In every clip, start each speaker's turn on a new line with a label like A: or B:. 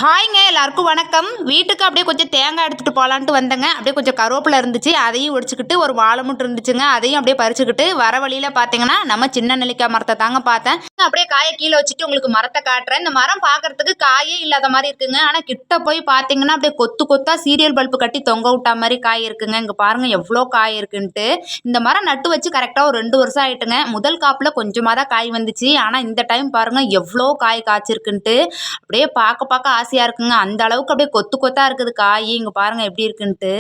A: ஹாய்ங்க எல்லாருக்கும் வணக்கம். வீட்டுக்கு அப்படியே கொஞ்சம் தேங்காய் எடுத்துகிட்டு போகலான்ட்டு வந்தேங்க. அப்படியே கொஞ்சம் கருவேப்பிலை இருந்துச்சு, அதையும் ஒடிச்சுக்கிட்டு ஒரு வாழை மூட்டு இருந்துச்சுங்க, அதையும் அப்படியே பறிச்சுக்கிட்டு வர வழியில் பார்த்தீங்கன்னா நம்ம சின்ன நெல்லிக்காய் மரத்தை தாங்க பார்த்தேன். அப்படியே காயை கீழே வச்சுட்டு உங்களுக்கு மரத்தை காட்டுறேன். இந்த மரம் பார்க்கறதுக்கு காயே இல்லாத மாதிரி இருக்குங்க. ஆனால் கிட்ட போய் பார்த்தீங்கன்னா அப்படியே கொத்து கொத்தா சீரியல் பல்பு கட்டி தொங்க விட்டா மாதிரி காய் இருக்குங்க. இங்கே பாருங்க எவ்வளோ காய் இருக்குன்ட்டு. இந்த மரம் நட்டு வச்சு கரெக்டாக ஒரு 2 வருஷம் ஆயிட்டுங்க. முதல் காப்பில் கொஞ்சமாக தான் காய் வந்துச்சு, ஆனால் இந்த டைம் பாருங்க எவ்வளோ காய் காய்ச்சிருக்குன்ட்டு. அப்படியே பார்க்க பார்க்க ஆசையா இருக்குங்க. அந்த அளவுக்கு அப்படியே கொத்து கொத்தா இருக்குது காய். இங்க பாருங்க எப்படி இருக்குன்ட்டு.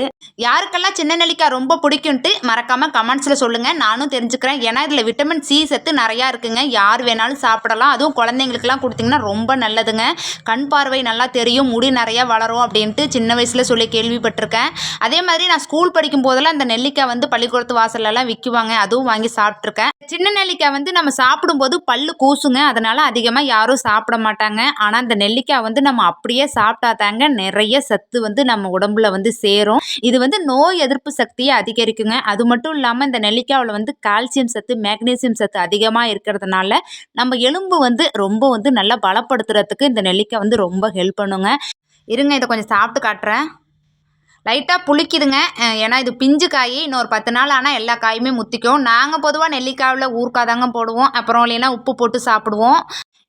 A: யாருக்கெல்லாம் சின்ன நெல்லிக்காய் ரொம்ப பிடிக்கும்ட்டு மறக்காம கமெண்ட்ஸ்ல சொல்லுங்க, நானும் தெரிஞ்சுக்கிறேன். ஏன்னா இதுல விட்டமின் சி சத்து நிறையா இருக்குங்க. யார் வேணாலும் சாப்பிடலாம். அதுவும் குழந்தைங்களுக்குலாம் கொடுத்தீங்கன்னா ரொம்ப நல்லதுங்க. கண் பார்வை நல்லா தெரியும், முடி நிறையா வளரும் அப்படின்ட்டு சின்ன வயசுல சொல்லி கேள்விப்பட்டிருக்கேன். அதே மாதிரி நான் ஸ்கூல் படிக்கும் போதெல்லாம் இந்த நெல்லிக்காய் வந்து பள்ளிக்கூடத்து வாசல்லாம் விற்குவாங்க, அதுவும் வாங்கி சாப்பிட்ருக்கேன். சின்ன நெல்லிக்காய் வந்து நம்ம சாப்பிடும்போது பல்லு கூசுங்க, அதனால அதிகமாக யாரும் சாப்பிட மாட்டாங்க. ஆனால் இந்த நெல்லிக்காய் வந்து நம்ம அப்படியே சாப்பிட்டா தாங்க நிறைய சத்து வந்து நம்ம உடம்புல வந்து சேரும். இது வந்து நோய் எதிர்ப்பு சக்தியை அதிகரிக்குங்க. அது மட்டும் இல்லாமல் இந்த நெல்லிக்காயில் வந்து கால்சியம் சத்து, மேக்னீசியம் சத்து அதிகமாக இருக்கிறதுனால நம்ம எலும்பு வந்து ரொம்ப வந்து நல்லா பலப்படுத்துறதுக்கு இந்த நெல்லிக்காய் வந்து ரொம்ப ஹெல்ப் பண்ணுங்க. இருங்க இதை கொஞ்சம் சாப்பிட்டு காட்டுறேன். லைட்டாக புளிக்குதுங்க, ஏன்னா இது பிஞ்சு காய். இன்னொரு 10 நாள் ஆனால் எல்லா காயுமே முத்திக்கும். நாங்கள் பொதுவாக நெல்லிக்காயில் ஊறுகாய் தாங்க போடுவோம், அப்புறம் இல்லைன்னா உப்பு போட்டு சாப்பிடுவோம்.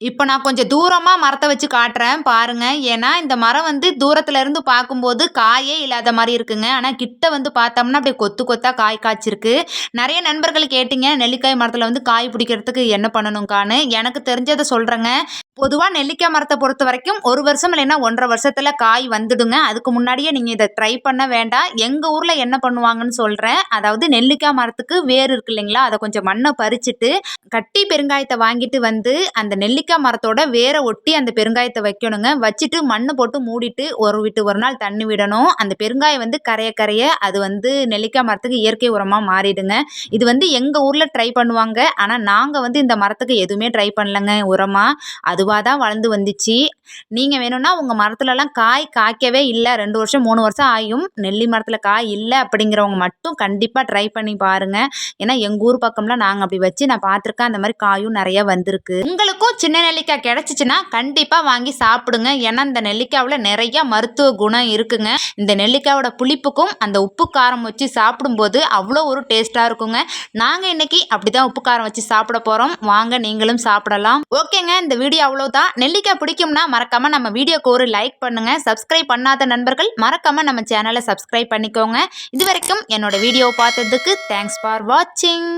A: இப்போ நான் கொஞ்சம் தூரமாக மரத்தை வச்சு காட்டுறேன் பாருங்கள். ஏன்னா இந்த மரம் வந்து தூரத்துலேருந்து பார்க்கும்போது காயே இல்லாத மாதிரி இருக்குங்க. ஆனால் கிட்ட வந்து பார்த்தோம்னா அப்படியே கொத்து கொத்தாக காய் காய்ச்சிருக்கு. நிறைய நண்பர்கள் கேட்டிங்க நெல்லிக்காய் மரத்தில் வந்து காய் பிடிக்கிறதுக்கு என்ன பண்ணணுங்கான்னு. எனக்கு தெரிஞ்சதை சொல்கிறேங்க. பொதுவாக நெல்லிக்காய் மரத்தை பொறுத்த வரைக்கும் 1 வருஷம் இல்லைன்னா 1.5 வருஷத்தில் காய் வந்துடுங்க. அதுக்கு முன்னாடியே நீங்கள் இதை ட்ரை பண்ண வேண்டாம். எங்கள் ஊரில் என்ன பண்ணுவாங்கன்னு சொல்கிறேன். அதாவது நெல்லிக்காய் மரத்துக்கு வேர் இருக்கு இல்லைங்களா, அதை கொஞ்சம் மண்ணை பறிச்சுட்டு கட்டி பெருங்காயத்தை வாங்கிட்டு வந்து அந்த நெல்லிக்காய் மரத்தோட வேரை ஒட்டி அந்த பெருங்காயத்தை வைக்கணுங்க. வச்சுட்டு மண் போட்டு மூடிட்டு ஒரு நாள் தண்ணி விடணும். அந்த பெருங்காயம் வந்து கரைய அது வந்து நெல்லிக்காய் மரத்துக்கு இயற்கை உரமாக மாறிடுங்க. இது வந்து எங்கள் ஊரில் ட்ரை பண்ணுவாங்க. ஆனால் நாங்கள் வந்து இந்த மரத்துக்கு எதுவுமே ட்ரை பண்ணலங்க உரமாக. அதுவாக தான் வளர்ந்து வந்துச்சு. நீங்கள் வேணும்னா உங்கள் மரத்துலலாம் காய் காய்க்கவே இல்லை, 2 வருஷம் 3 வருஷம் ஆயும் நெல்லி மரத்தில் காய் இல்லை அப்படிங்கிறவங்க மட்டும் கண்டிப்பாக ட்ரை பண்ணி பாருங்கள். ஏன்னா எங்கள் ஊர் பக்கம்லாம் நாங்கள் அப்படி வச்சு நான் பார்த்துருக்கேன். அந்த மாதிரி காயும் நிறையா வந்திருக்கு. உங்களுக்கும் சின்ன நெல்லிக்காய் கிடச்சிச்சின்னா கண்டிப்பாக வாங்கி சாப்பிடுங்க. ஏன்னா இந்த நெல்லிக்காயில் நிறைய மருத்துவ குணம் இருக்குங்க. இந்த நெல்லிக்காயோட புளிப்புக்கும் அந்த உப்பு காரம் வச்சு சாப்பிடும்போது அவ்வளோ ஒரு டேஸ்ட்டாக இருக்குங்க. நாங்கள் இன்னைக்கு அப்படி தான் உப்பு காரம் வச்சு சாப்பிட போகிறோம். வாங்க நீங்களும் சாப்பிடலாம். ஓகேங்க, இந்த வீடியோ அவ்வளோதான். நெல்லிக்காய் பிடிக்கும்னா மறக்காம நம்ம வீடியோக்கு ஒரு லைக் பண்ணுங்க. சப்ஸ்கிரைப் பண்ணாத நண்பர்கள் மறக்காம நம்ம சேனலை சப்ஸ்கிரைப் பண்ணிக்கோங்க. இது வரைக்கும் என்னோட வீடியோ பார்த்ததுக்கு தேங்க்ஸ் ஃபார் வாட்சிங்.